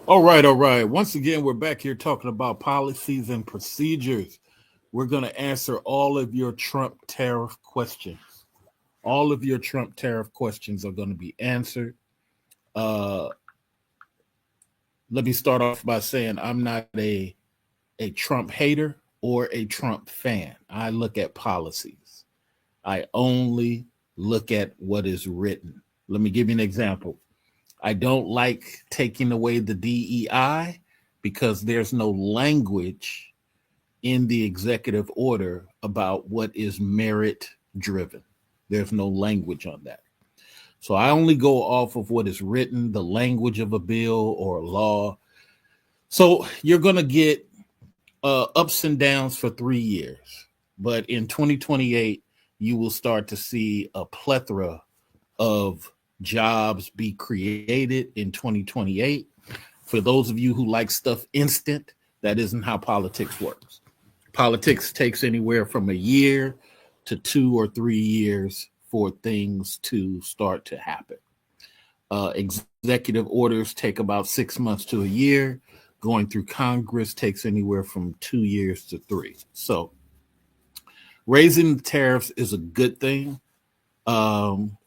All right, all right. Once again, we're back here talking about policies and procedures. We're going to answer all of your Trump tariff questions. All of your Trump tariff questions are going to be answered. Uh, Let me start off by saying I'm not a Trump hater or a Trump fan. I look at policies. I only look at what is written. Let me give you an example. I don't like taking away the DEI because there's no language in the executive order about what is merit driven. There's no language on that. So I only go off of what is written, the language of a bill or a law. So you're going to get ups and downs for 3 years. But in 2028, you will start to see a plethora of jobs be created in 2028. For those of you who like stuff instant, that isn't how politics works. Politics takes anywhere from a year to 2 or 3 years for things to start to happen. Executive orders take about 6 months to a year. Going through Congress takes anywhere from 2 years to three. So raising the tariffs is a good thing. Um,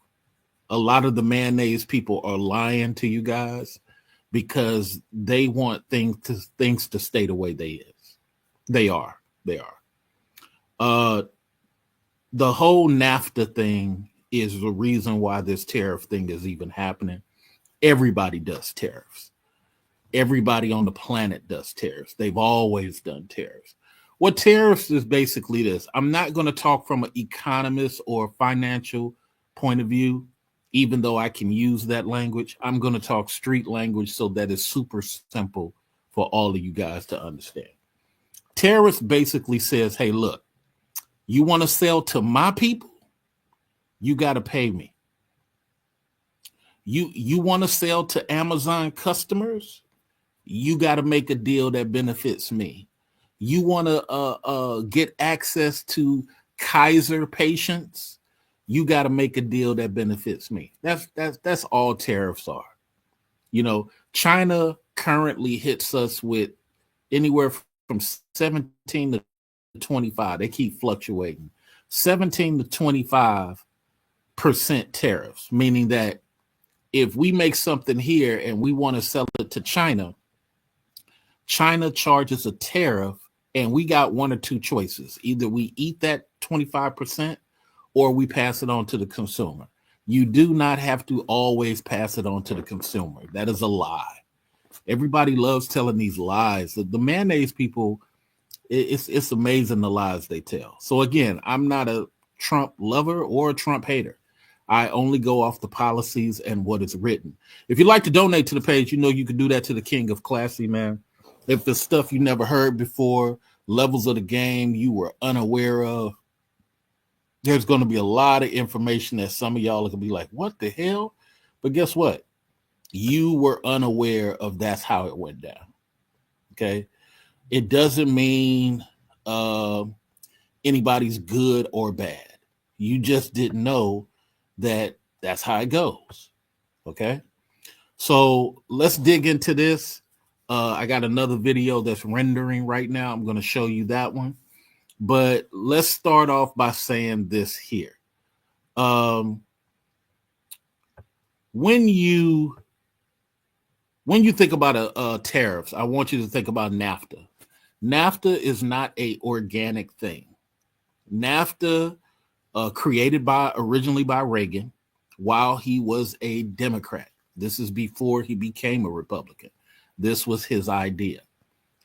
a lot of the mayonnaise people are lying to you guys because they want things to stay the way they are. They are. Uh, the whole NAFTA thing is the reason why this tariff thing is even happening. Everybody does tariffs. Everybody on the planet does tariffs. They've always done tariffs. What tariffs is basically this. I'm not going to talk from an economist or financial point of view, even though I can use that language. I'm going to talk street language so that it's super simple for all of you guys to understand. Tariffs basically says, hey, look, you want to sell to my people? You got to pay me. You want to sell to Amazon customers? You got to make a deal that benefits me. You want to get access to Kaiser patients? You got to make a deal that benefits me. That's all tariffs are. You know, China currently hits us with anywhere from 17 to 25. They keep fluctuating. 17 to 25% tariffs, meaning that if we make something here and we want to sell it to China, China charges a tariff, and we got one or two choices. Either we eat that 25% or we pass it on to the consumer. You do not have to always pass it on to the consumer. That is a lie. Everybody loves telling these lies. The mayonnaise people, it's amazing the lies they tell. So again, I'm not a Trump lover or a Trump hater. I only go off the policies and what is written. If you'd like to donate to the page, you know you can do that to the King of Classy, man. If there's stuff you never heard before, levels of the game you were unaware of, there's going to be a lot of information that some of y'all are going to be like, what the hell? But guess what? You were unaware of that's how it went down. Okay. It doesn't mean anybody's good or bad. You just didn't know that that's how it goes. Okay. So let's dig into this. I got another video that's rendering right now. I'm going to show you that one. But let's start off by saying this here. When you think about tariffs, I want you to think about NAFTA. NAFTA is not a organic thing. NAFTA created originally by Reagan while he was a Democrat. This is before he became a Republican. This was his idea.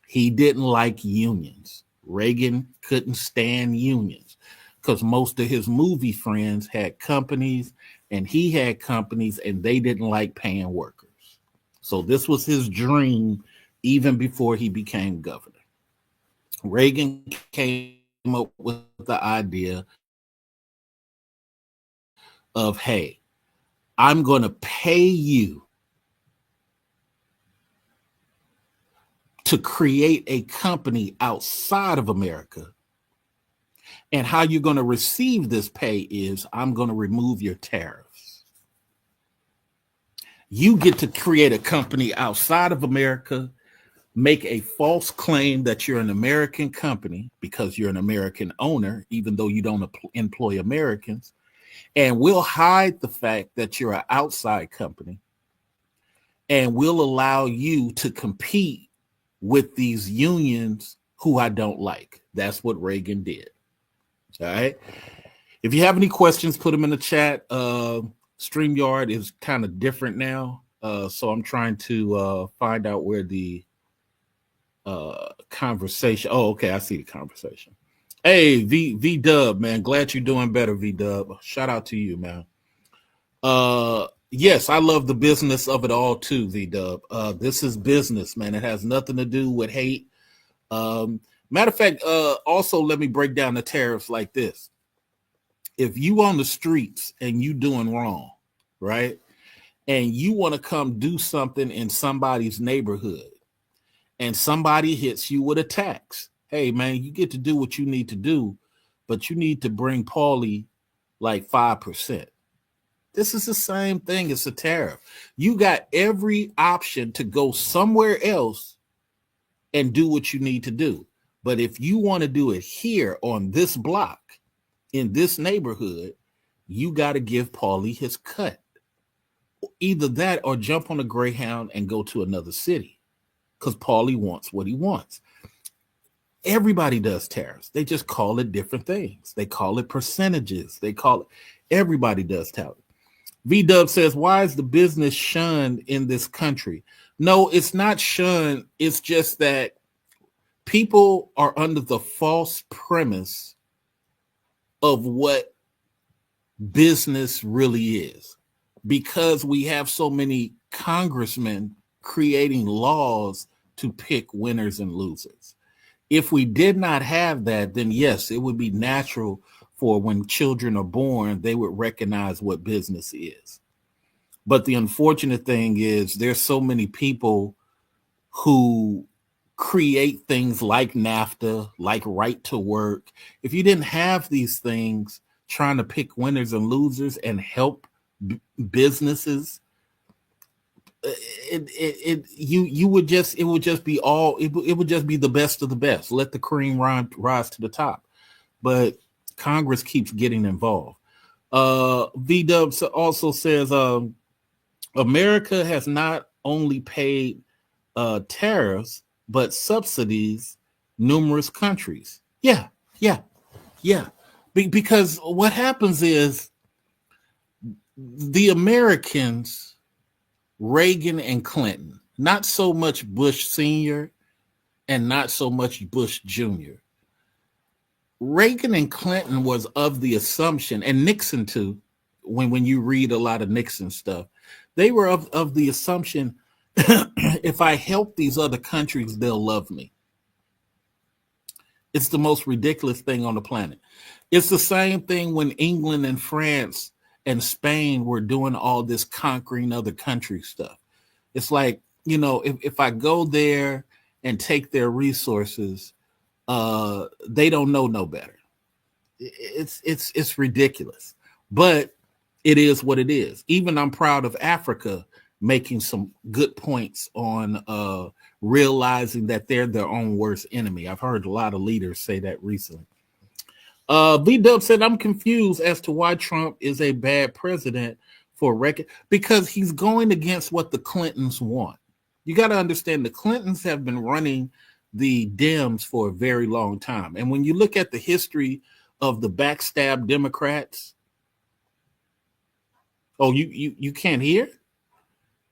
He didn't like unions. Reagan couldn't stand unions because most of his movie friends had companies and he had companies and they didn't like paying workers. So this was his dream even before he became governor. Reagan came up with the idea of, hey, I'm going to pay you to create a company outside of America. And how you're going to receive this pay is I'm going to remove your tariffs. You get to create a company outside of America, make a false claim that you're an American company because you're an American owner, even though you don't employ Americans. And we'll hide the fact that you're an outside company. And we'll allow you to compete with these unions who I don't like. That's what Reagan did. All right. If you have any questions, put them in the chat. StreamYard is kind of different now. So I'm trying to find out where the conversation. Oh, okay. I see the conversation. Hey, V Dub, man. Glad you're doing better, V Dub. Shout out to you, man. Yes, I love the business of it all too, V Dub. This is business, man. It has nothing to do with hate. Matter of fact, also let me break down the tariffs like this. If you on the streets and you doing wrong, right? And you want to come do something in somebody's neighborhood and somebody hits you with a tax. Hey, man, you get to do what you need to do, but you need to bring Paulie like 5%. This is the same thing as a tariff. You got every option to go somewhere else and do what you need to do. But if you want to do it here on this block, in this neighborhood, you got to give Paulie his cut. Either that or jump on a Greyhound and go to another city because Paulie wants what he wants. Everybody does tariffs. They just call it different things. They call it percentages. They call it, everybody does tariffs. V-Dub says, why is the business shunned in this country? No, it's not shunned. It's just that people are under the false premise of what business really is, because we have so many congressmen creating laws to pick winners and losers. If we did not have that, then yes, it would be natural for when children are born, they would recognize what business is. But the unfortunate thing is there's so many people who create things like NAFTA, like right to work. If you didn't have these things trying to pick winners and losers and help businesses, it would just be the best of the best. Let the cream rise to the top. But Congress keeps getting involved. V-Dub also says America has not only paid tariffs, but subsidies numerous countries. Yeah. Because what happens is the Americans, Reagan and Clinton, not so much Bush Sr. and not so much Bush Jr. Reagan and Clinton was of the assumption, and Nixon too, when you read a lot of Nixon stuff, they were of the assumption, if I help these other countries, they'll love me. It's the most ridiculous thing on the planet. It's the same thing when England and France and Spain were doing all this conquering other country stuff. It's like, if I go there and take their resources, they don't know no better. It's ridiculous, but it is what it is. Even I'm proud of Africa making some good points on realizing that they're their own worst enemy. I've heard a lot of leaders say that recently. V-Dub said, I'm confused as to why Trump is a bad president for record, because he's going against what the Clintons want. You got to understand, the Clintons have been running the Dems for a very long time. And when you look at the history of the backstab Democrats, oh, you can't hear?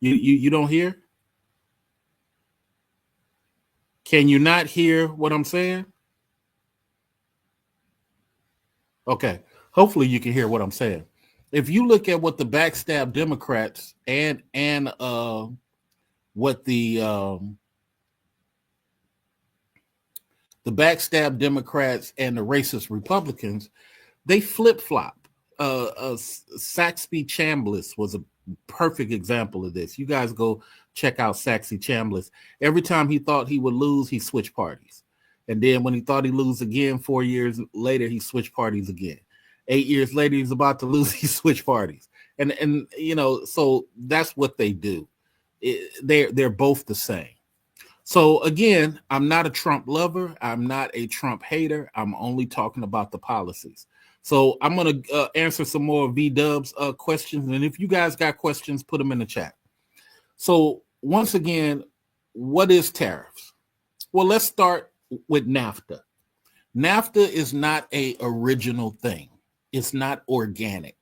You don't hear? Can you not hear what I'm saying? Okay. Hopefully you can hear what I'm saying. If you look at what the backstab Democrats and what the backstab Democrats and the racist Republicans, they flip-flop. Saxby Chambliss was a perfect example of this. You guys go check out Saxby Chambliss. Every time he thought he would lose, he switched parties. And then when he thought he'd lose again, 4 years later, he switched parties again. 8 years later, he's about to lose, he switched parties. And you know, so that's what they do. They're both the same. So again, I'm not a Trump lover. I'm not a Trump hater. I'm only talking about the policies. So I'm going to answer some more V-Dubs questions. And if you guys got questions, put them in the chat. So once again, what is tariffs? Well, let's start with NAFTA. NAFTA is not an original thing. It's not organic.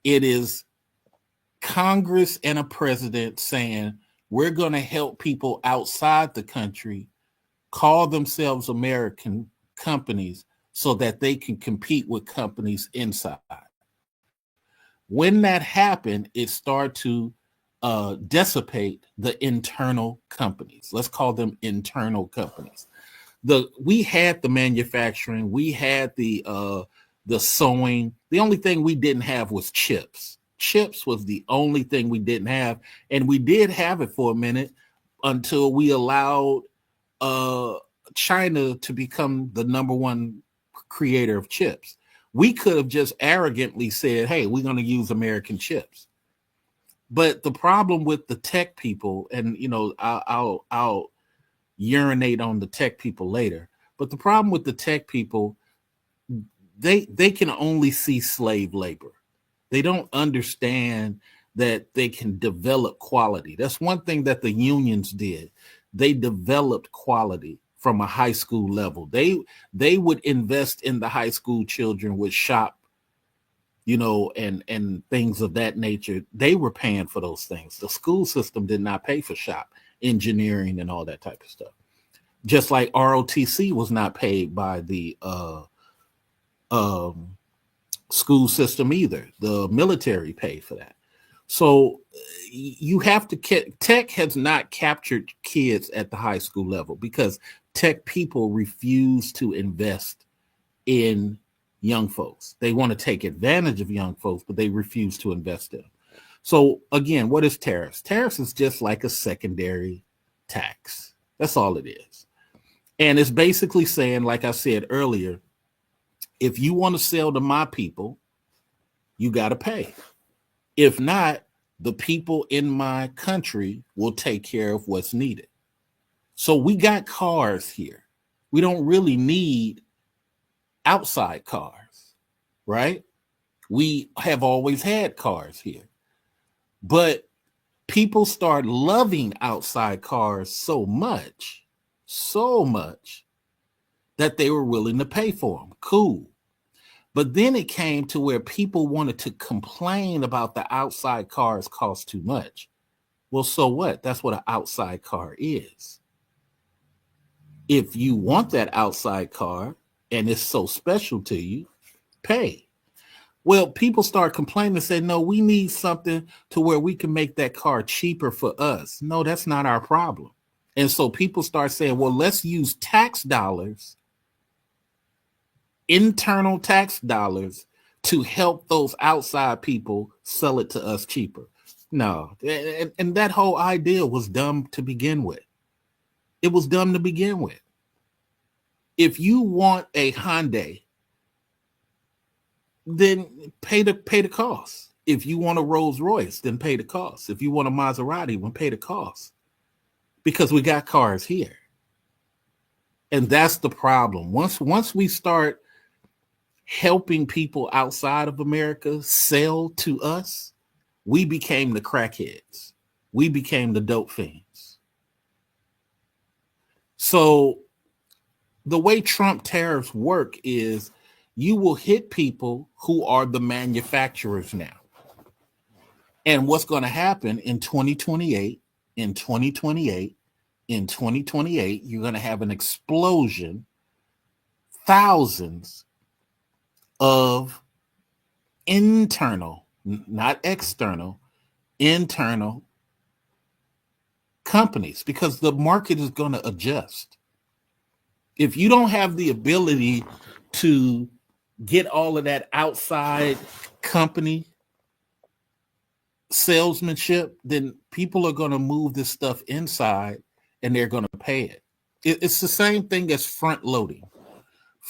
It is Congress and a president saying, we're going to help people outside the country call themselves American companies so that they can compete with companies inside. When that happened, it started to dissipate the internal companies. Let's call them internal companies. We had the manufacturing, we had the sewing. The only thing we didn't have was chips. Chips was the only thing we didn't have, and we did have it for a minute until we allowed China to become the #1 creator of chips. We could have just arrogantly said, hey, we're going to use American chips. But the problem with the tech people, and you know, I'll urinate on the tech people later, but the problem with the tech people, they can only see slave labor. They don't understand that they can develop quality. That's one thing that the unions did. They developed quality from a high school level. They would invest in the high school children with shop, you know, and things of that nature. They were paying for those things. The school system did not pay for shop, engineering, and all that type of stuff. Just like ROTC was not paid by the school system either. The military paid for that. So you have to, tech has not captured kids at the high school level because tech people refuse to invest in young folks. They want to take advantage of young folks, but they refuse to invest in them. So again, what is tariffs? Tariffs is just like a secondary tax. That's all it is. And it's basically saying, like I said earlier, if you want to sell to my people, you got to pay. If not, the people in my country will take care of what's needed. So we got cars here. We don't really need outside cars, right? We have always had cars here. But people start loving outside cars so much that they were willing to pay for them. Cool. But then it came to where people wanted to complain about the outside cars cost too much. Well, so what? That's what an outside car is. If you want that outside car and it's so special to you, pay. Well, people start complaining and say, no, we need something to where we can make that car cheaper for us. No, that's not our problem. And so people start saying, well, let's use tax dollars, internal tax dollars, to help those outside people sell it to us cheaper. No, and that whole idea was dumb to begin with. It was dumb to begin with. If you want a Hyundai, then pay the cost. If you want a Rolls Royce, then pay the cost. If you want a Maserati, then pay the cost. Because we got cars here. And that's the problem. Once we start helping people outside of America sell to us, we became the crackheads. We became the dope fiends. So the way Trump tariffs work is you will hit people who are the manufacturers now. And what's going to happen in 2028, in 2028, in 2028, you're going to have an explosion, thousands of internal, not external, internal companies, because the market is going to adjust. If you don't have the ability to get all of that outside company salesmanship, then people are going to move this stuff inside and they're going to pay it. It's the same thing as front loading.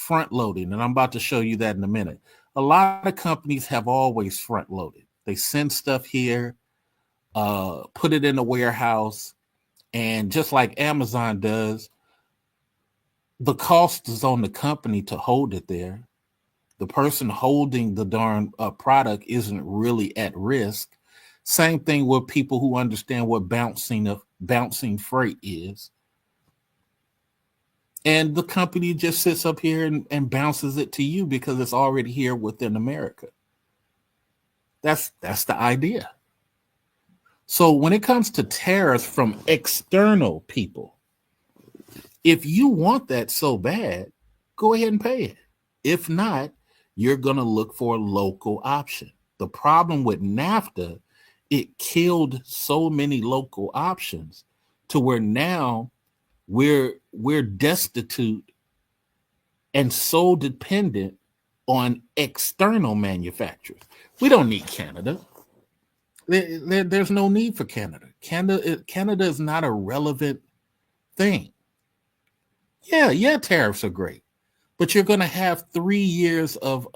And I'm about to show you that in a minute. A lot of companies have always front loaded. They send stuff here, put it in a warehouse, and just like Amazon does, the cost is on the company to hold it there. The person holding the darn product isn't really at risk. Same thing with people who understand what bouncing freight is. And the company just sits up here and bounces it to you because it's already here within America. That's the idea. So when it comes to tariffs from external people, if you want that so bad, go ahead and pay it. If not, you're going to look for a local option. The problem with NAFTA, it killed so many local options to where now we're destitute and so dependent on external manufacturers. We don't need Canada. There's no need for Canada. Canada is not a relevant thing. Yeah, tariffs are great, but you're going to have 3 years of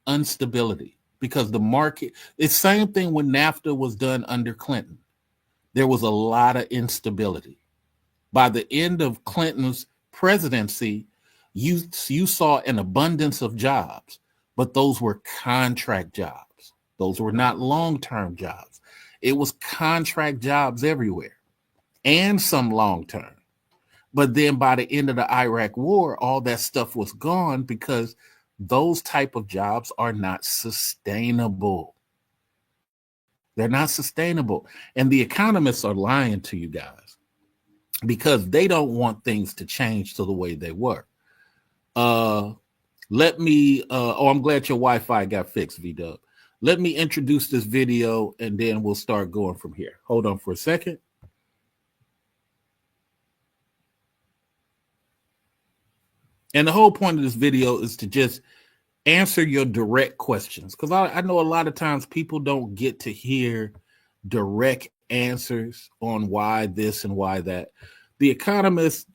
instability because the market. It's the same thing when NAFTA was done under Clinton. There was a lot of instability. By the end of Clinton's presidency, you saw an abundance of jobs, but those were contract jobs. Those were not long-term jobs. It was contract jobs everywhere and some long-term. But then by the end of the Iraq war, all that stuff was gone because those type of jobs are not sustainable. They're not sustainable. And the economists are lying to you guys because they don't want things to change to the way they were. I'm glad your Wi-Fi got fixed, V-Dub. Let me introduce this video and then we'll start going from here. Hold on for a second. And the whole point of this video is to just answer your direct questions. Because I know a lot of times people don't get to hear direct answers on why this and why that. The economists,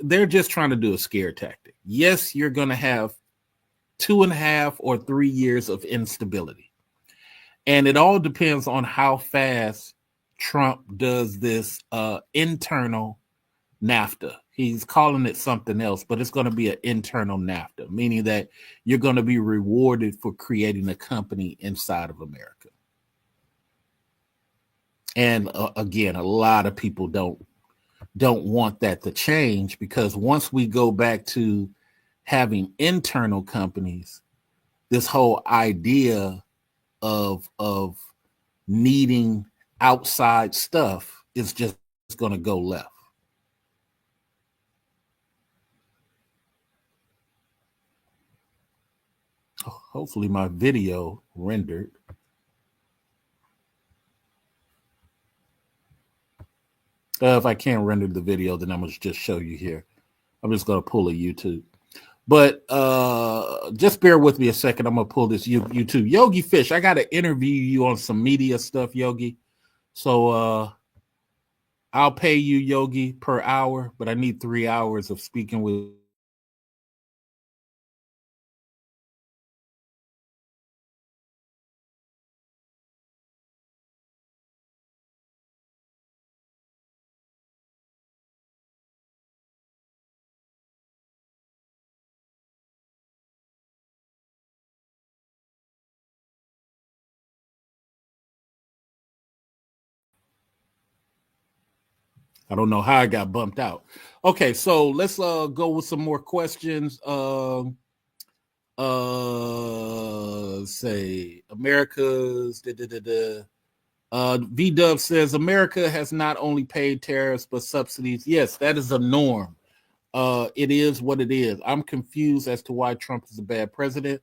they're just trying to do a scare tactic. Yes, you're going to have 2.5 or 3 years of instability. And it all depends on how fast Trump does this internal NAFTA. He's calling it something else, but it's going to be an internal NAFTA, meaning that you're going to be rewarded for creating a company inside of America. And again, a lot of people don't want that to change because once we go back to having internal companies, this whole idea of needing outside stuff is just going to go left. Hopefully my video rendered. If I can't render the video, then I'm going to just show you here. I'm just going to pull a YouTube. But just bear with me a second. I'm going to pull this YouTube. Yogi Fish, I got to interview you on some media stuff, Yogi. So I'll pay you, Yogi, per hour, but I need 3 hours of speaking with. I don't know how I got bumped out. Okay, so let's go with some more questions. Say America's V-Dub says America has not only paid tariffs but subsidies. Yes, that is a norm. It is what it is. I'm confused as to why Trump is a bad president.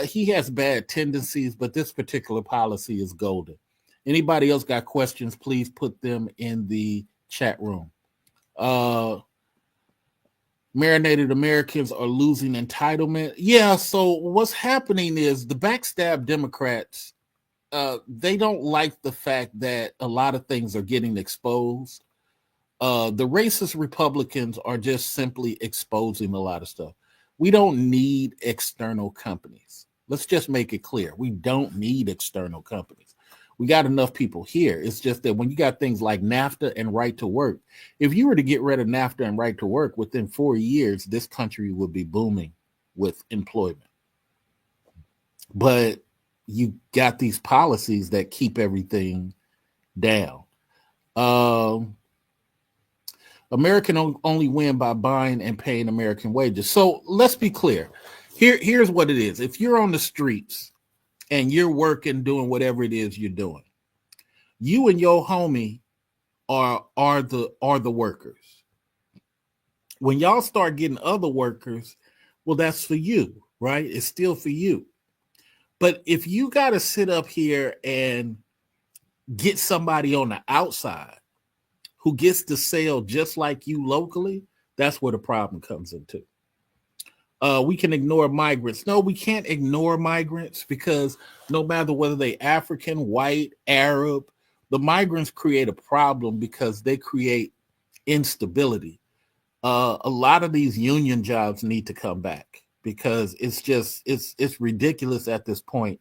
He has bad tendencies, but this particular policy is golden. Anybody else got questions, please put them in the chat room. Marinated Americans are losing entitlement. Yeah, so what's happening is the backstab Democrats, they don't like the fact that a lot of things are getting exposed. The racist Republicans are just simply exposing a lot of stuff. We don't need external companies. Let's just make it clear. We don't need external companies. We got enough people here. It's just that when you got things like NAFTA and right to work, if you were to get rid of NAFTA and right to work within 4 years, this country would be booming with employment. But you got these policies that keep everything down. American only win by buying and paying American wages. So let's be clear. Here's what it is. If you're on the streets and you're working, doing whatever it is you're doing, you and your homie are the workers. When y'all start getting other workers, well, that's for you, right? It's still for you. But if you got to sit up here and get somebody on the outside who gets to sell just like you locally, that's where the problem comes into. We can ignore migrants. No, we can't ignore migrants, because no matter whether they African, white, Arab, the migrants create a problem because they create instability. A lot of these union jobs need to come back, because it's ridiculous at this point.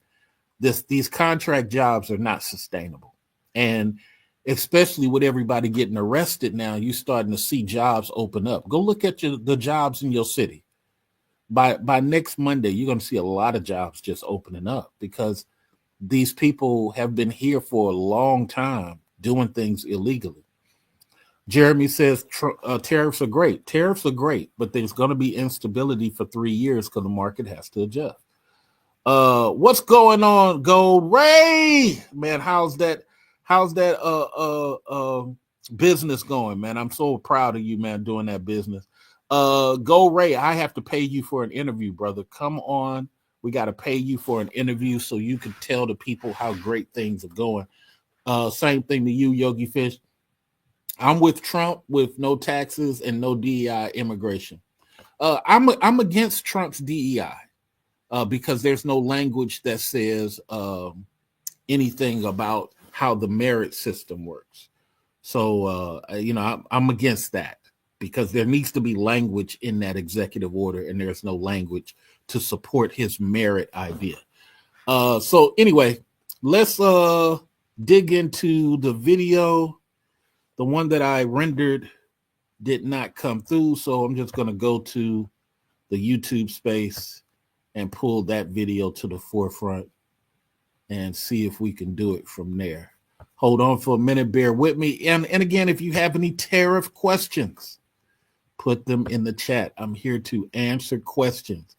These contract jobs are not sustainable. And especially with everybody getting arrested now, you're starting to see jobs open up. Go look at the jobs in your city. By next Monday, you're going to see a lot of jobs just opening up, because these people have been here for a long time doing things illegally. Jeremy says tariffs are great. Tariffs are great, but there's going to be instability for 3 years because the market has to adjust. What's going on, Gold Ray? Man, how's that business going, man? I'm so proud of you, man, doing that business. Go Ray, I have to pay you for an interview, brother. Come on. We got to pay you for an interview so you can tell the people how great things are going. Same thing to you, Yogi Fish. I'm with Trump with no taxes and no DEI immigration. I'm against Trump's DEI because there's no language that says anything about how the merit system works. So, I'm against that, because there needs to be language in that executive order, and there's no language to support his merit idea. So anyway, let's dig into the video. The one that I rendered did not come through, so I'm just going to go to the YouTube space and pull that video to the forefront and see if we can do it from there. Hold on for a minute, bear with me. And again, if you have any tariff questions, put them in the chat. I'm here to answer questions.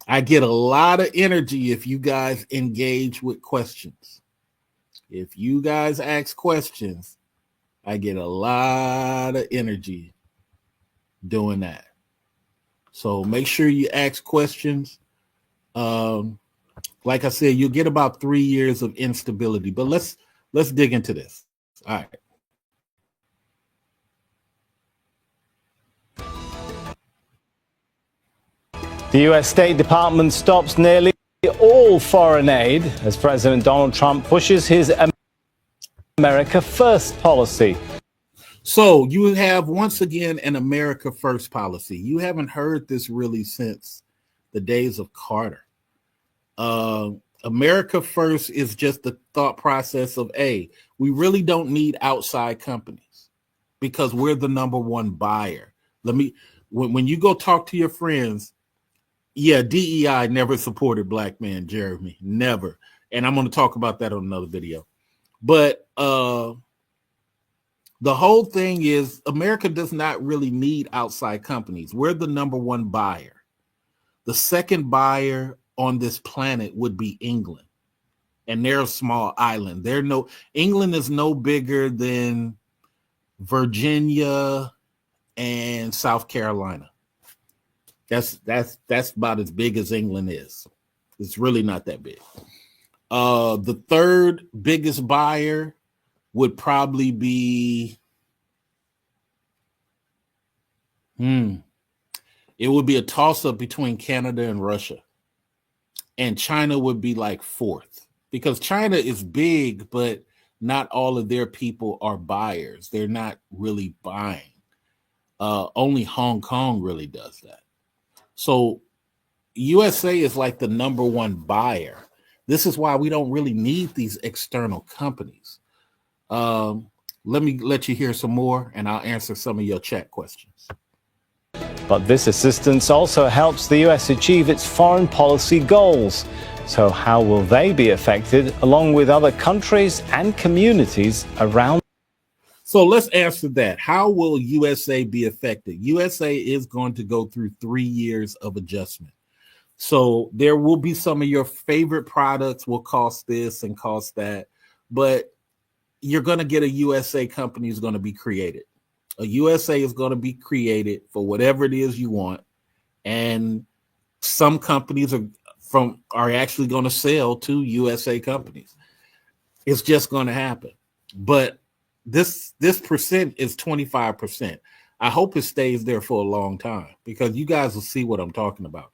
I get a lot of energy if you guys engage with questions. If you guys ask questions, I get a lot of energy doing that. So make sure you ask questions. Like I said, you'll get about 3 years of instability, but let's dig into this. All right. The U.S. State Department stops nearly all foreign aid as President Donald Trump pushes his America First policy. So you have, once again, an America First policy. You haven't heard this really since the days of Carter. America First is just the thought process of, we really don't need outside companies because we're the number one buyer. When you go talk to your friends, DEI never supported black men, Jeremy, never. And I'm going to talk about that on another video. But the whole thing is, America does not really need outside companies. We're the number one buyer. The second buyer on this planet would be England. And they're a small island. England is no bigger than Virginia and South Carolina. That's about as big as England is. It's really not that big. The third biggest buyer would probably be it would be a toss-up between Canada and Russia. And China would be like fourth, because China is big, but not all of their people are buyers. They're not really buying. Only Hong Kong really does that. So USA is like the number one buyer. This is why we don't really need these external companies. Let me let you hear some more, and I'll answer some of your chat questions. But this assistance also helps the US achieve its foreign policy goals. So how will they be affected along with other countries and communities around? So let's answer that. How will USA be affected? USA is going to go through 3 years of adjustment. So there will be some of your favorite products will cost this and cost that, but you're going to get a USA company is going to be created. A USA is going to be created for whatever it is you want. And some companies are actually going to sell to USA companies. It's just going to happen. But this percent is 25%. I hope it stays there for a long time because you guys will see what I'm talking about.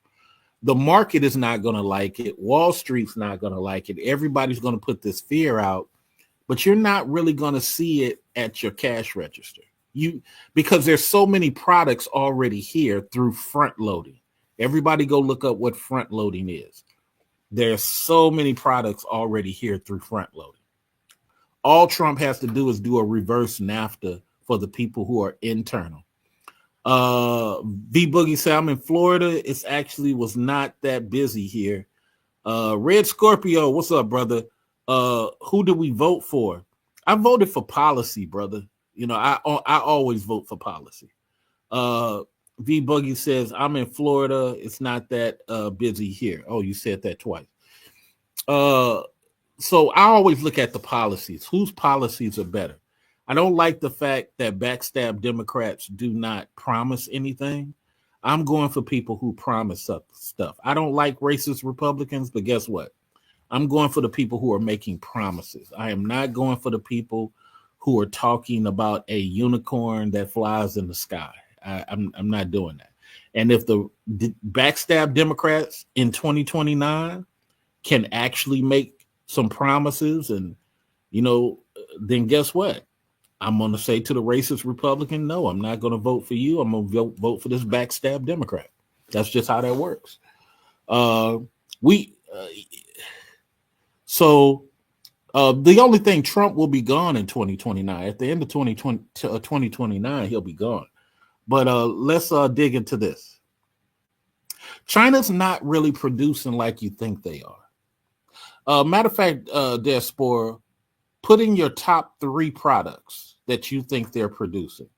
The market is not going to like it. Wall Street's not going to like it. Everybody's going to put this fear out, but you're not really going to see it at your cash register. Because there's so many products already here through front loading. Everybody go look up what front loading is. There's so many products already here through front loading. All Trump has to do is do a reverse NAFTA for the people who are internal. V Boogie said, I'm in Florida. It's actually was not that busy here. Red Scorpio, what's up, brother? Who did we vote for? I voted for policy, brother. You know, I always vote for policy. V Boogie says, I'm in Florida. It's not that busy here. Oh, you said that twice. So I always look at the policies. Whose policies are better? I don't like the fact that backstab Democrats do not promise anything. I'm going for people who promise stuff. I don't like racist Republicans, but guess what? I'm going for the people who are making promises. I am not going for the people who are talking about a unicorn that flies in the sky. I'm not doing that. And if the backstab Democrats in 2029 can actually make some promises and, you know, then guess what? I'm going to say to the racist Republican, no, I'm not going to vote for you. I'm going to vote for this backstab Democrat. That's just how that works. The only thing, Trump will be gone in 2029. At the end of 2029, he'll be gone. But let's dig into this. China's not really producing like you think they are. Matter of fact, Diaspora, put in your top 3 products that you think they're producing.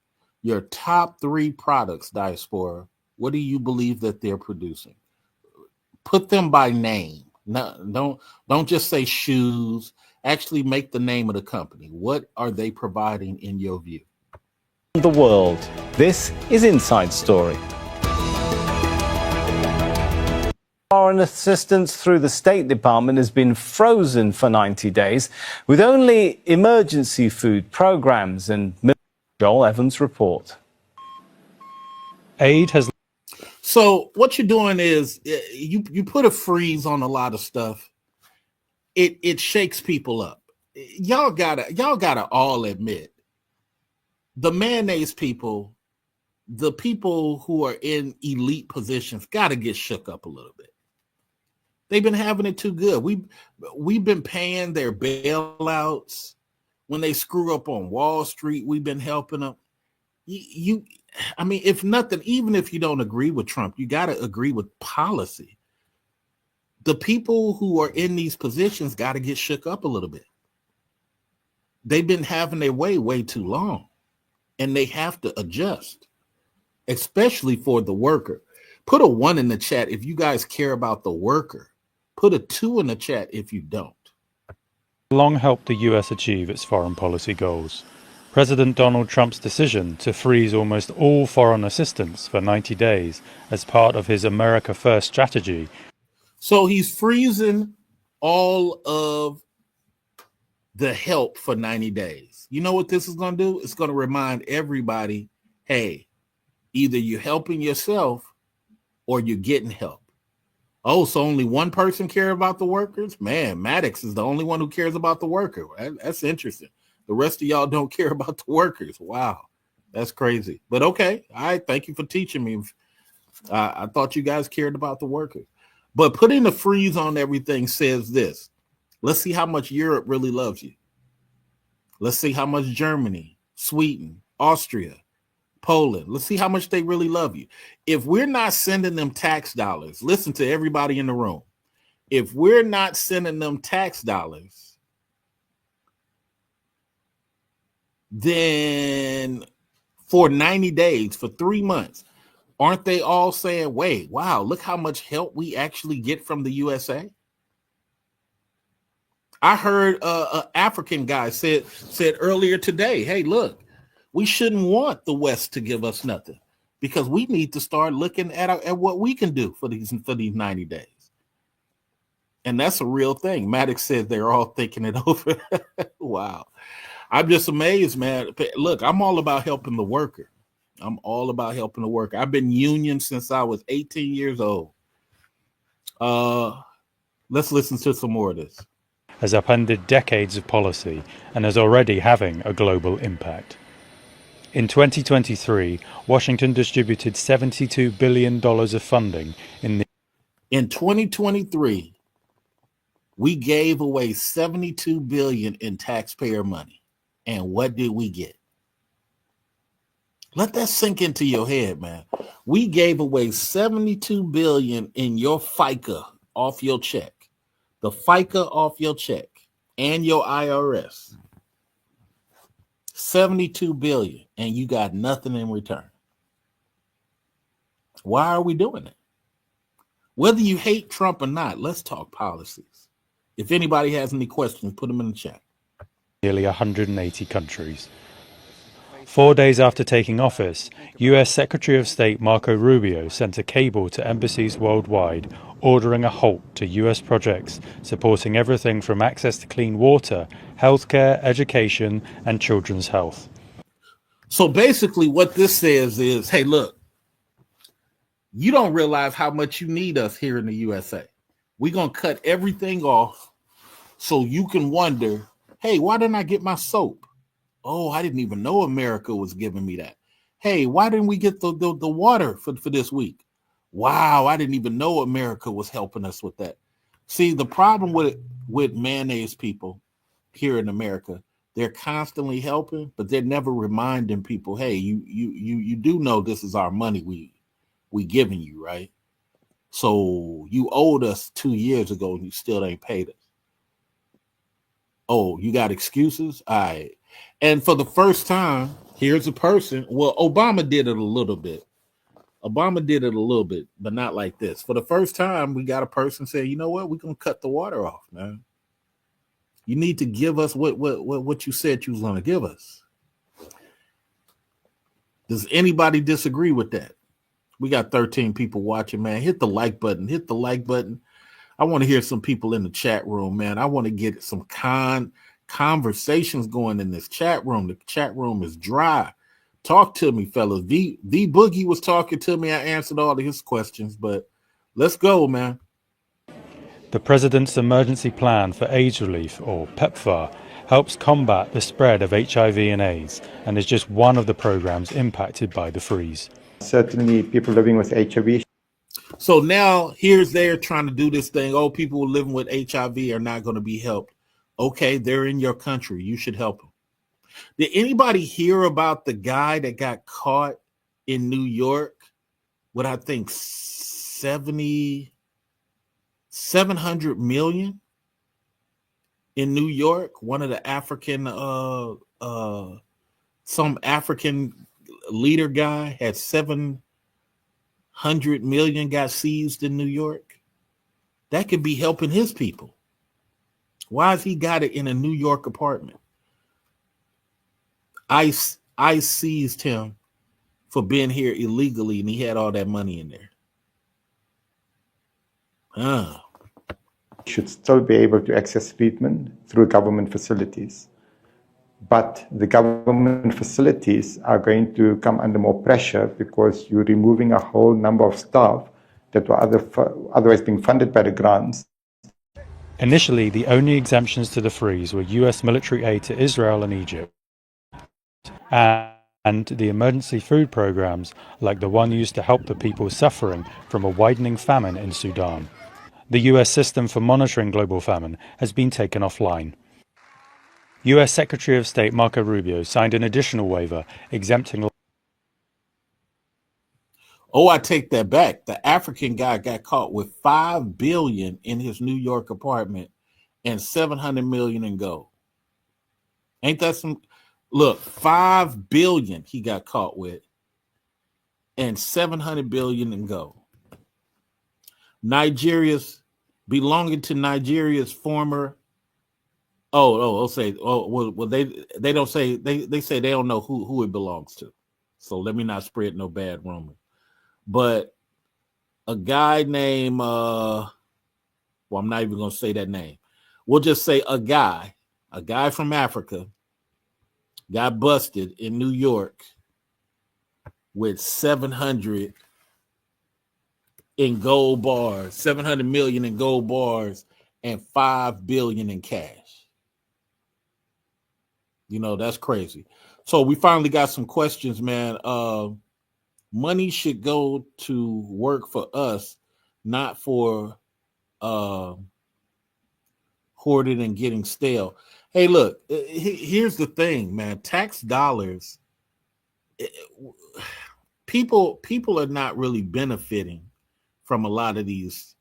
Your top 3 products, Diaspora, what do you believe that they're producing? Put them by name. No, don't just say shoes. Actually make the name of the company. What are they providing in your view? The world. This is Inside Story. Foreign assistance through the State Department has been frozen for 90 days, with only emergency food programs and Joel Evans' report. Aid has. So what you're doing is you put a freeze on a lot of stuff. It shakes people up. Y'all gotta all admit, the mayonnaise people, the people who are in elite positions, gotta get shook up a little bit. They've been having it too good. We've been paying their bailouts when they screw up on Wall Street. We've been helping them. I mean, if nothing, even if you don't agree with Trump, you got to agree with policy. The people who are in these positions got to get shook up a little bit. They've been having their way too long, and they have to adjust, especially for the worker. Put a 1 in the chat if you guys care about the worker. Put a 2 in the chat if you don't. Long helped the US achieve its foreign policy goals. President Donald Trump's decision to freeze almost all foreign assistance for 90 days as part of his America First strategy. So he's freezing all of the help for 90 days. You know what this is going to do? It's going to remind everybody, hey, either you're helping yourself or you're getting help. Oh, so only one person cares about the workers? Man, Maddox is the only one who cares about the worker. That's interesting. The rest of y'all don't care about the workers. Wow, that's crazy. But okay, all right, thank you for teaching me. I thought you guys cared about the workers. But putting the freeze on everything says this. Let's see how much Europe really loves you. Let's see how much Germany, Sweden, Austria, Poland. Let's see how much they really love you. If we're not sending them tax dollars, listen to everybody in the room. If we're not sending them tax dollars, then for 90 days, for 3 months, aren't they all saying, wait, wow, look how much help we actually get from the USA? I heard an African guy said earlier today, hey, look, we shouldn't want the West to give us nothing because we need to start looking at what we can do for these 90 days. And that's a real thing. Maddox said they're all thinking it over. Wow. I'm just amazed, man. Look, I'm all about helping the worker. I'm all about helping the worker. I've been union since I was 18 years old. Let's listen to some more of this. Has upended decades of policy and is already having a global impact. In 2023, Washington distributed $72 billion of funding in 2023, we gave away $72 billion in taxpayer money. And what did we get? Let that sink into your head, man. We gave away $72 billion in your FICA off your check. The FICA off your check and your IRS. $72 billion, and you got nothing in return. Why are we doing it? Whether you hate Trump or not, let's talk policies. If anybody has any questions, put them in the chat. nearly 180 countries. 4 days after taking office, US Secretary of State Marco Rubio sent a cable to embassies worldwide ordering a halt to US projects supporting everything from access to clean water, healthcare, education, and children's health. So basically what this says is, hey, look, you don't realize how much you need us here in the USA. We're going to cut everything off so you can wonder, hey, why didn't I get my soap? Oh, I didn't even know America was giving me that. Hey, why didn't we get the water for this week? Wow, I didn't even know America was helping us with that. See, the problem with mayonnaise people here in America, they're constantly helping, but they're never reminding people, hey, you do know this is our money we giving you, right? So you owed us 2 years ago and you still ain't paid us. Oh, you got excuses? All right. And for the first time, here's a person. Well, Obama did it a little bit. Obama did it a little bit, but not like this. For the first time, we got a person say, you know what? We're going to cut the water off, man. You need to give us what you said you was going to give us. Does anybody disagree with that? We got 13 people watching, man. Hit the like button. Hit the like button. I want to hear some people in the chat room, man. I want to get some conversations going in this chat room. The chat room is dry. Talk to me, fellas. V Boogie was talking to me. I answered all of his questions, but let's go, man. The President's Emergency Plan for AIDS Relief, or PEPFAR, helps combat the spread of HIV and AIDS and is just one of the programs impacted by the freeze. Certainly people living with HIV. So now they're trying to do this thing. Oh, people living with HIV are not going to be helped. Okay, they're in your country. You should help them. Did anybody hear about the guy that got caught in New York with, I think, 700 million in New York? One of the African, some African leader guy had 700 million got seized in New York. That could be helping his people. Why has he got it in a New York apartment? ICE seized him for being here illegally, and he had all that money in there. Should still be able to access treatment through government facilities. But the government facilities are going to come under more pressure because you're removing a whole number of staff that were otherwise being funded by the grants. Initially, the only exemptions to the freeze were US military aid to Israel and Egypt, and the emergency food programs like the one used to help the people suffering from a widening famine in Sudan. The US system for monitoring global famine has been taken offline. US Secretary of State Marco Rubio signed an additional waiver exempting. Oh, I take that back. The African guy got caught with $5 billion in his New York apartment and $700 million in gold. Ain't that some? Look, $5 billion he got caught with and $700 billion in gold. Nigeria's belonging to Nigeria's former. Well, they don't say, they say they don't know who it belongs to. So let me not spread no bad rumor. But a guy named I'm not even gonna say that name. We'll just say a guy from Africa got busted in New York with 700 in gold bars, 700 million in gold bars, and 5 billion in cash. You know, that's crazy. So we finally got some questions, man. Money should go to work for us, not for hoarded and getting stale. Hey, look, here's the thing, man. Tax dollars, people are not really benefiting from a lot of these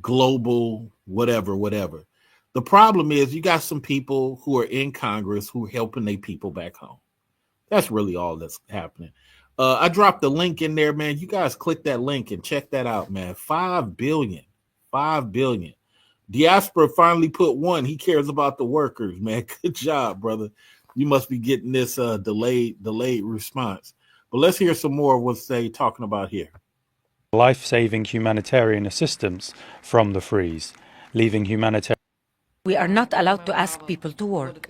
global whatever. The problem is you got some people who are in Congress who are helping their people back home. That's really all that's happening. I dropped the link in there, man. You guys click that link and check that out, man. 5 billion. Diaspora finally put one. He cares about the workers, man. Good job, brother. You must be getting this delayed response. But let's hear some more of what they talking about here. Life-saving humanitarian assistance from the freeze, leaving humanitarian. We are not allowed to ask people to work.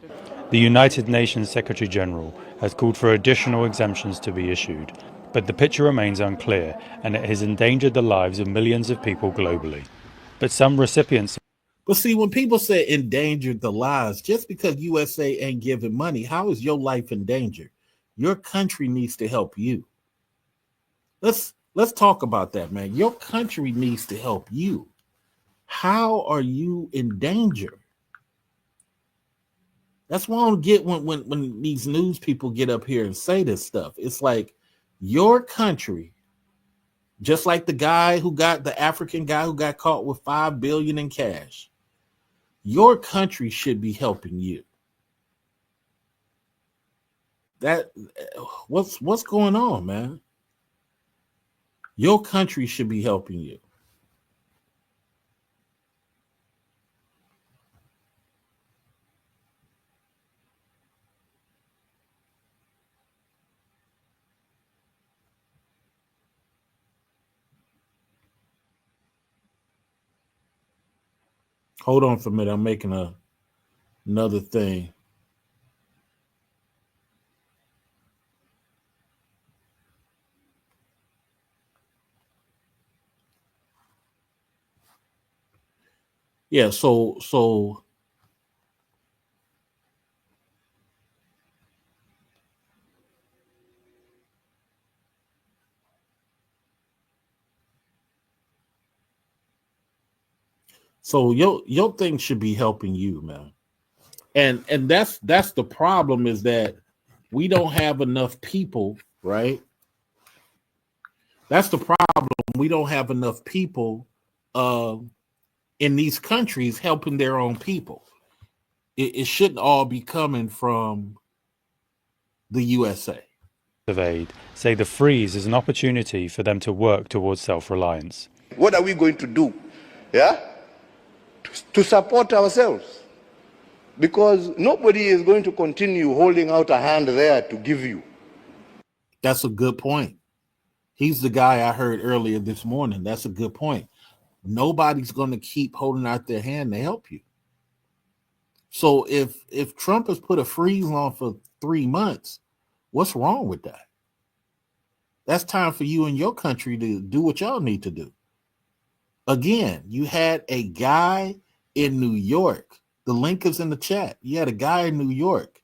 The United Nations Secretary General has called for additional exemptions to be issued, but the picture remains unclear and it has endangered the lives of millions of people globally. But some recipients. But see, when people say endangered the lives, just because USA ain't giving money, how is your life endangered? Your country needs to help you. Let's talk about that, man. Your country needs to help you. How are you in danger? That's why I don't get when these news people get up here and say this stuff. It's like your country, just like the African guy who got caught with 5 billion in cash, your country should be helping you. What's going on, man? Your country should be helping you. Hold on for a minute. I'm making another thing. Yeah, so your thing should be helping you, man. And that's the problem, is that we don't have enough people, right? That's the problem. We don't have enough people in these countries helping their own people. It shouldn't all be coming from the USA. Of aid say the freeze is an opportunity for them to work towards self-reliance. What are we going to do? Yeah? To support ourselves. Because nobody is going to continue holding out a hand there to give you. That's a good point. He's the guy I heard earlier this morning. That's a good point. Nobody's going to keep holding out their hand to help you. So if Trump has put a freeze on for 3 months, what's wrong with that? That's time for you and your country to do what y'all need to do. Again, you had a guy in New York. The link is in the chat. You had a guy in New York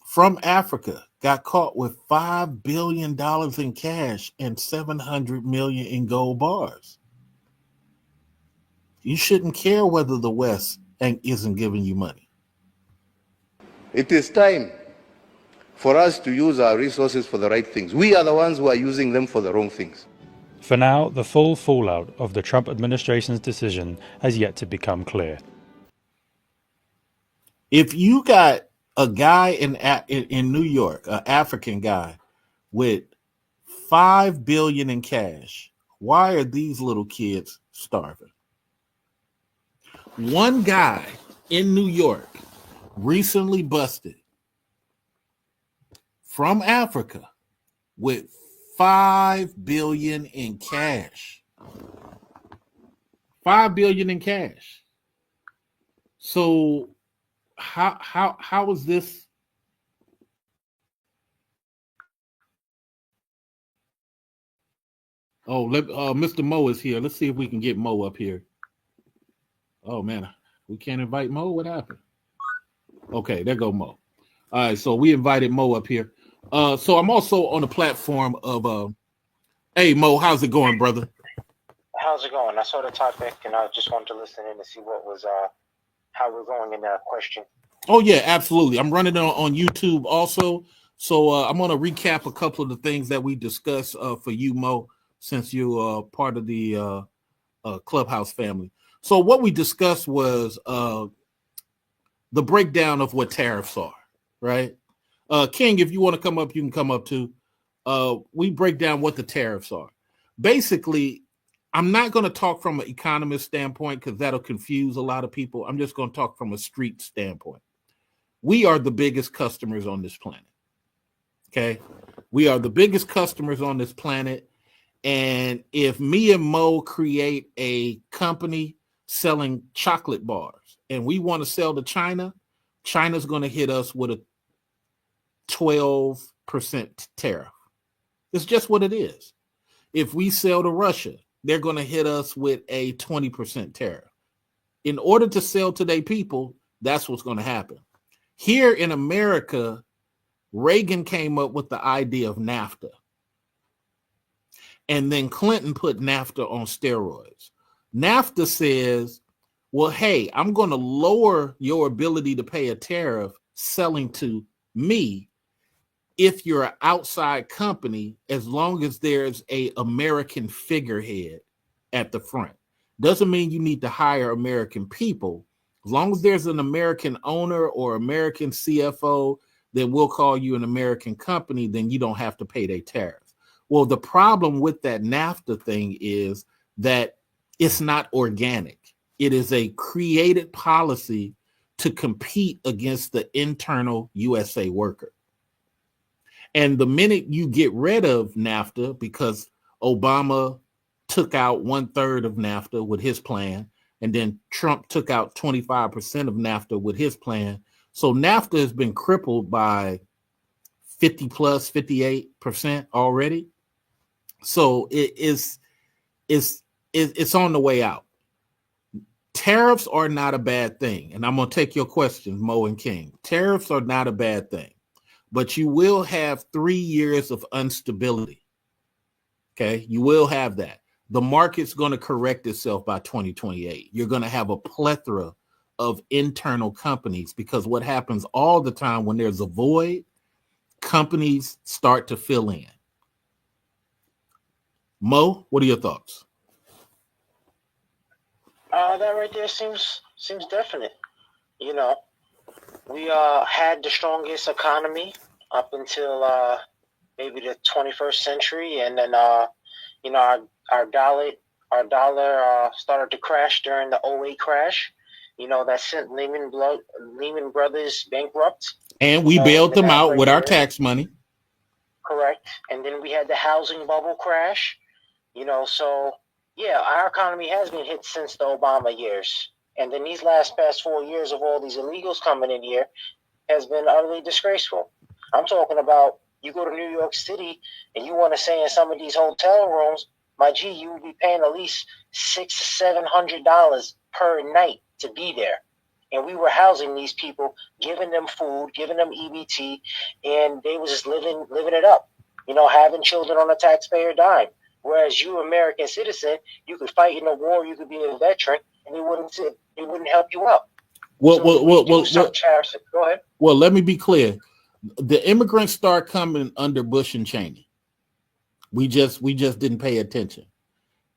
from Africa, got caught with $5 billion in cash and 700 million in gold bars. You shouldn't care whether the West isn't giving you money. It is time for us to use our resources for the right things. We are the ones who are using them for the wrong things. For now, the full fallout of the Trump administration's decision has yet to become clear. If you got a guy in New York, an African guy, with $5 billion in cash, why are these little kids starving? One guy in New York recently busted from Africa with $5 billion in cash. $5 billion in cash. So how is this? Oh, Mr. Mo is here. Let's see if we can get Mo up here. Oh man, we can't invite Mo. What happened? Okay, there go Mo. All right, so we invited Mo up here. So I'm also on the platform of hey Mo, how's it going, brother? How's it going? I saw the topic and I just wanted to listen in to see what was how we're going in that question. Oh yeah, absolutely. I'm running it on YouTube also. So I'm going to recap a couple of the things that we discussed for you, Mo, since you're part of the Clubhouse family. So what we discussed was the breakdown of what tariffs are, right? King, if you want to come up, you can come up too. We break down what the tariffs are. Basically, I'm not going to talk from an economist standpoint because that'll confuse a lot of people. I'm just going to talk from a street standpoint. We are the biggest customers on this planet. Okay? We are the biggest customers on this planet. And if me and Mo create a company selling chocolate bars and we want to sell to China, China's going to hit us with a 12% tariff. It's just what it is. If we sell to Russia, they're going to hit us with a 20% tariff. In order to sell to their people, that's what's going to happen. Here in America, Reagan came up with the idea of NAFTA. And then Clinton put NAFTA on steroids. NAFTA says, well, hey, I'm going to lower your ability to pay a tariff selling to me if you're an outside company, as long as there's a American figurehead at the front. Doesn't mean you need to hire American people. As long as there's an American owner or American CFO, then we'll call you an American company, then you don't have to pay their tariffs. Well, the problem with that NAFTA thing is that it's not organic. It is a created policy to compete against the internal USA worker. And the minute you get rid of NAFTA, because Obama took out 1/3 of NAFTA with his plan, and then Trump took out 25% of NAFTA with his plan. So NAFTA has been crippled by 58% already. So it's on the way out. Tariffs are not a bad thing. And I'm going to take your questions, Mo and King. Tariffs are not a bad thing. But you will have 3 years of instability. Okay, you will have that. The market's going to correct itself by 2028. You're going to have a plethora of internal companies because what happens all the time when there's a void, companies start to fill in. Mo, what are your thoughts? That right there seems definite. You know, we had the strongest economy up until maybe the 21st century, and then you know, our dollar started to crash during the 2008 crash. You know, that sent Lehman Brothers bankrupt. And we bailed them out with our tax money. Correct. And then we had the housing bubble crash. You know, so yeah, our economy has been hit since the Obama years. And then these past 4 years of all these illegals coming in here has been utterly disgraceful. I'm talking about you go to New York City and you want to stay in some of these hotel rooms, my G, you would be paying at least $600 to $700 per night to be there. And we were housing these people, giving them food, giving them EBT, and they was just living it up. You know, having children on a taxpayer dime. Whereas you, American citizen, you could fight in a war, you could be a veteran, and he wouldn't help you out. Well, Tariffs. Go ahead. Well, let me be clear. The immigrants start coming under Bush and Cheney. We just didn't pay attention.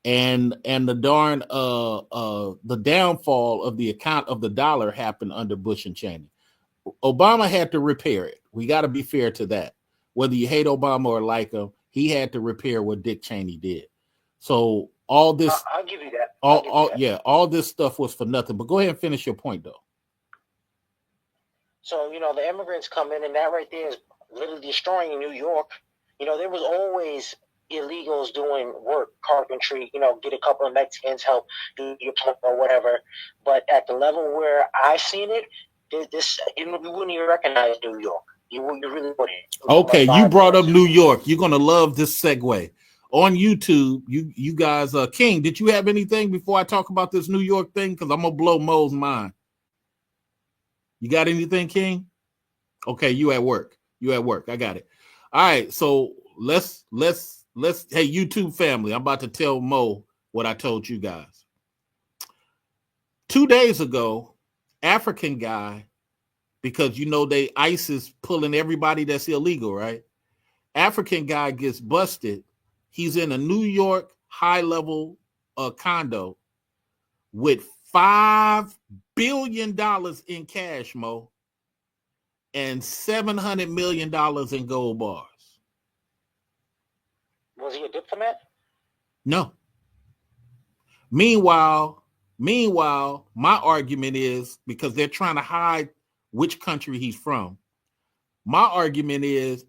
And the darn the downfall of the account of the dollar happened under Bush and Cheney. Obama had to repair it. We got to be fair to that. Whether you hate Obama or like him, he had to repair what Dick Cheney did. So all this, I'll give you that. All this stuff was for nothing. But go ahead and finish your point, though. So the immigrants come in, and that right there is literally destroying New York. There was always illegals doing work, carpentry. Get a couple of Mexicans help do your plumbing or whatever. But at the level where I seen it, this you wouldn't even recognize New York. You really wouldn't. Okay, you brought up New York. You're gonna love this segue. On YouTube, you guys, King, did you have anything before I talk about this New York thing? Because I'm gonna blow Mo's mind. You got anything, King? Okay, you at work. I got it. All right, so let's hey, YouTube family, I'm about to tell Mo what I told you guys. 2 days ago, African guy, because ISIS pulling everybody that's illegal, right? African guy gets busted. He's in a New York high-level condo with $5 billion in cash, Mo, and $700 million in gold bars. Was he a diplomat? No. Meanwhile, my argument is, because they're trying to hide which country he's from, my argument is,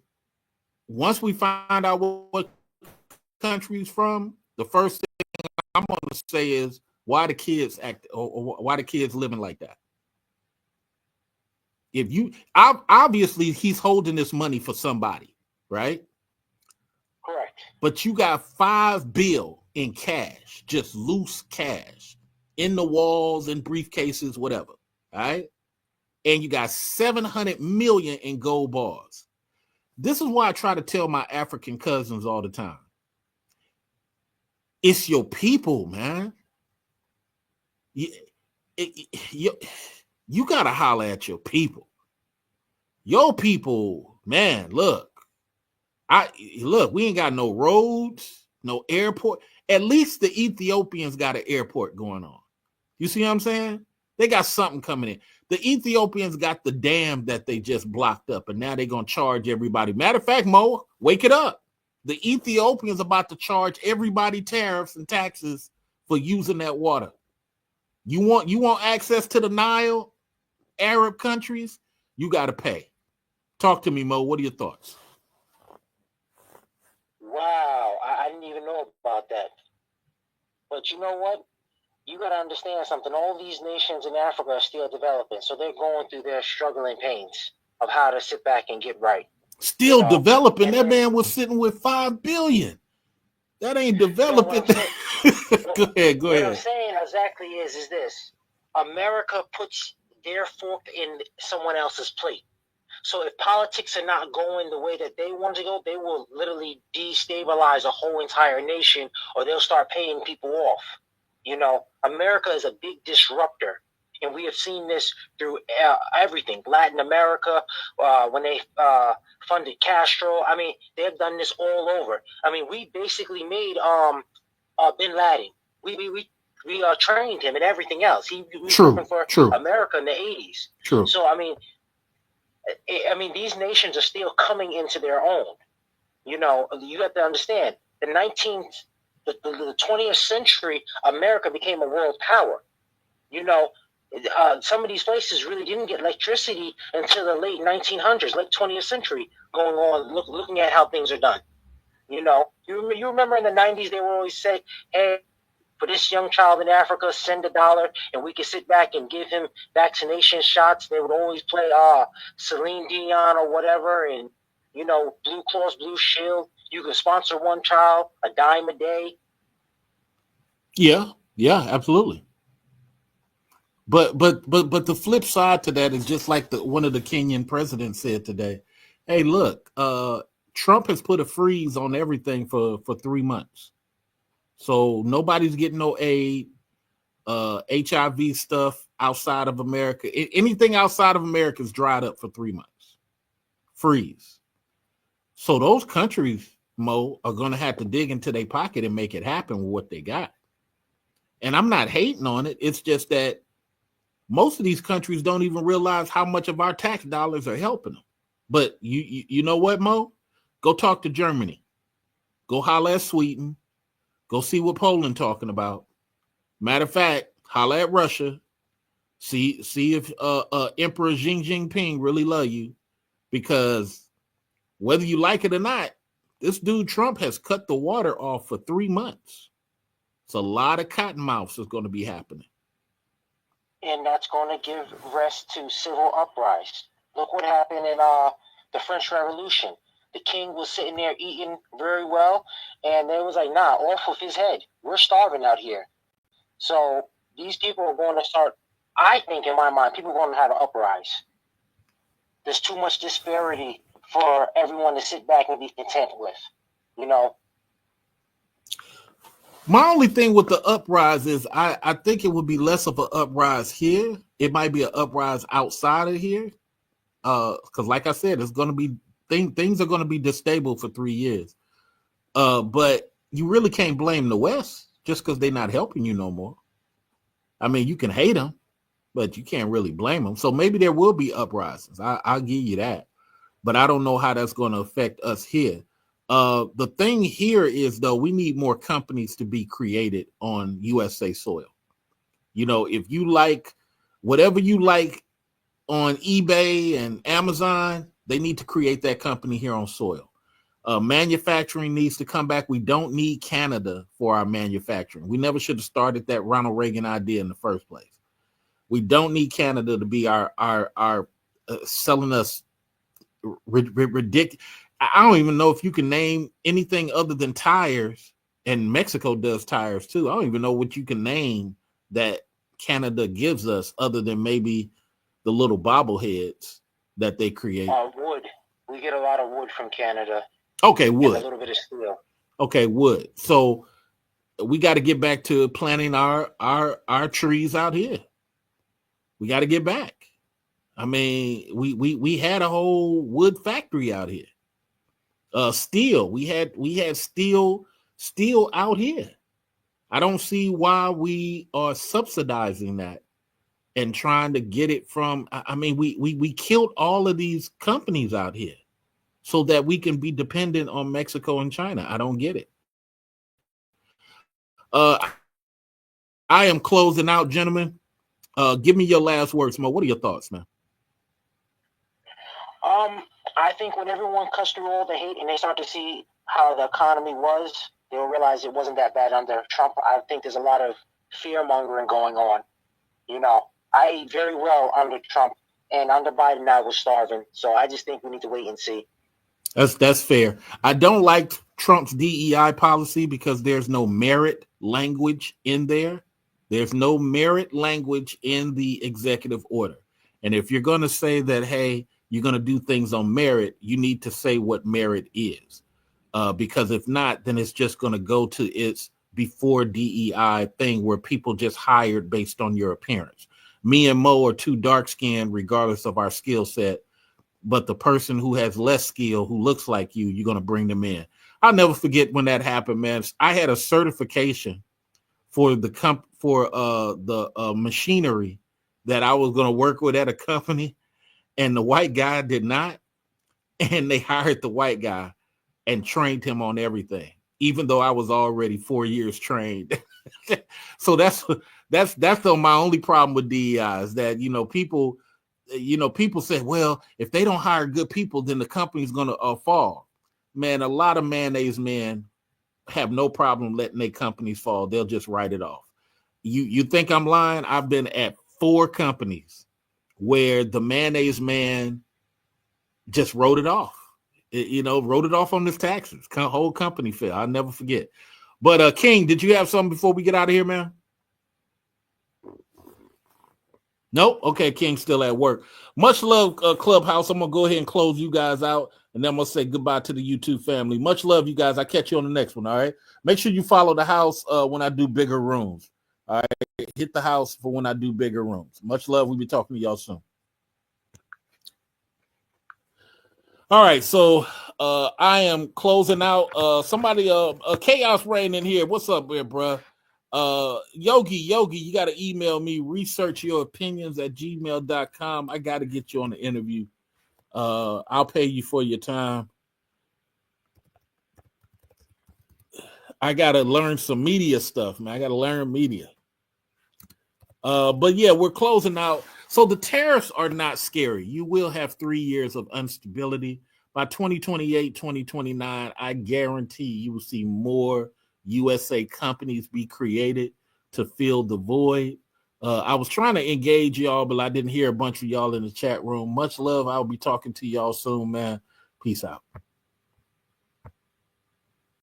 once we find out what country he's from, the first thing I'm going to say is, why the kids why the kids living like that? Obviously he's holding this money for somebody, right? Correct. But you got $5 billion in cash, just loose cash, in the walls, in briefcases, whatever. All right. And you got 700 million in gold bars. This is why I try to tell my African cousins all the time. It's your people, man. You gotta holler at your people. Your people, man, look, we ain't got no roads, no airport. At least the Ethiopians got an airport going on. You see what I'm saying? They got something coming in. The Ethiopians got the dam that they just blocked up, and now they're gonna charge everybody. Matter of fact, Mo, wake it up. The Ethiopians about to charge everybody tariffs and taxes for using that water. You want access to the Nile, Arab countries? You got to pay. Talk to me, Mo. What are your thoughts? Wow, I didn't even know about that. But you know what? You got to understand something. All these nations in Africa are still developing, so they're going through their struggling pains of how to sit back and get right. Still developing. That man was sitting with $5 billion. That ain't developing. Go ahead. What I'm saying exactly is this. America puts their fork in someone else's plate. So if politics are not going the way that they want to go, they will literally destabilize a whole entire nation, or they'll start paying people off. America is a big disruptor. And we have seen this through everything. Latin America, when they funded Castro. I mean, they've done this all over. I mean, we basically made Bin Laden. We trained him and everything else. He was working for America in the 80s. True. So, I mean, these nations are still coming into their own. You have to understand, the 20th century, America became a world power. Some of these places really didn't get electricity until the late 1900s, late 20th century, going on, looking at how things are done. You remember in the 90s, they would always say, hey, for this young child in Africa, send $1 and we can sit back and give him vaccination shots. They would always play Celine Dion or whatever, and, Blue Cross Blue Shield. You can sponsor one child, $10 a day. Yeah, absolutely. But the flip side to that is just like one of the Kenyan presidents said today. Hey, look, Trump has put a freeze on everything for 3 months. So nobody's getting no aid. HIV stuff outside of America. Anything outside of America is dried up for 3 months. Freeze. So those countries, Mo, are going to have to dig into their pocket and make it happen with what they got. And I'm not hating on it. It's just that most of these countries don't even realize how much of our tax dollars are helping them. But you know what, Mo? Go talk to Germany. Go holler at Sweden. Go see what Poland talking about. Matter of fact, holler at Russia. See if Emperor Xi Jinping really love you, because whether you like it or not, this dude Trump has cut the water off for 3 months. It's a lot of cottonmouths is going to be happening. And that's going to give rest to civil uprising. Look what happened in the French Revolution. The king was sitting there eating very well, and they was like, nah, off with his head. We're starving out here. So these people are going to start, I think in my mind, people are going to have an uprising. There's too much disparity for everyone to sit back and be content with, you know? My only thing with the uprise is I think it would be less of an uprise here. It might be an uprise outside of here. Because like I said, it's going to be things are going to be destable for 3 years. But you really can't blame the West just because they're not helping you no more. I mean, you can hate them, but you can't really blame them. So maybe there will be uprisings. I'll give you that. But I don't know how that's going to affect us here. The thing here is, though, we need more companies to be created on USA soil. You know, if you like whatever you like on eBay and Amazon, they need to create that company here on soil. Manufacturing needs to come back. We don't need Canada for our manufacturing. We never should have started that Ronald Reagan idea in the first place. We don't need Canada to be our selling us ridiculous. I don't even know if you can name anything other than tires, and Mexico does tires too. I don't even know what you can name that Canada gives us other than maybe the little bobbleheads that they create. Wood. We get a lot of wood from Canada. Okay, wood. And a little bit of steel. Okay, wood. So we got to get back to planting our trees out here. We got to get back. I mean, we had a whole wood factory out here. Steel. We had steel out here. I don't see why we are subsidizing that and trying to get it from. I mean, we killed all of these companies out here so that we can be dependent on Mexico and China. I don't get it. I am closing out, gentlemen. Give me your last words, Mo. What are your thoughts, man? I think when everyone cuts through all the hate and they start to see how the economy was, they'll realize it wasn't that bad under Trump. I think there's a lot of fear mongering going on. You know, I ate very well under Trump, and under Biden I was starving. So I just think we need to wait and see. That's fair. I don't like Trump's DEI policy because there's no merit language in there. There's no merit language in the executive order. And if you're going to say that, hey, you're going to do things on merit, you need to say what merit is. Because if not, then it's just going to go to its before DEI thing where people just hired based on your appearance. Me and Mo are too dark-skinned regardless of our skill set. But the person who has less skill, who looks like you, you're going to bring them in. I'll never forget when that happened, man. I had a certification for the machinery that I was going to work with at a company, and the white guy did not. And they hired the white guy and trained him on everything, even though I was already 4 years trained. So that's my only problem with DEI is that, people say, well, if they don't hire good people, then the company's going to fall. Man, a lot of mayonnaise men have no problem letting their companies fall. They'll just write it off. You think I'm lying? I've been at 4 companies where the mayonnaise man just wrote it off. Wrote it off on his taxes. Whole company failed. I'll never forget. But King, did you have something before we get out of here, man? Nope. Okay, King's still at work. Much love, Clubhouse. I'm going to go ahead and close you guys out, and then I'm going to say goodbye to the YouTube family. Much love, you guys. I'll catch you on the next one, all right? Make sure you follow the house when I do bigger rooms. All right, hit the house for when I do bigger rooms. Much love. We'll be talking to y'all soon. All right, so I am closing out. Somebody, Chaos Rain in here. What's up here, bruh? Yogi, you got to email me, researchyouropinions@gmail.com. I got to get you on the interview. I'll pay you for your time. I got to learn some media stuff, man. I got to learn media. But yeah, we're closing out. So the tariffs are not scary. You will have 3 years of instability. By 2028, 2029, I guarantee you will see more USA companies be created to fill the void. I was trying to engage y'all, but I didn't hear a bunch of y'all in the chat room. Much love. I'll be talking to y'all soon, man. Peace out.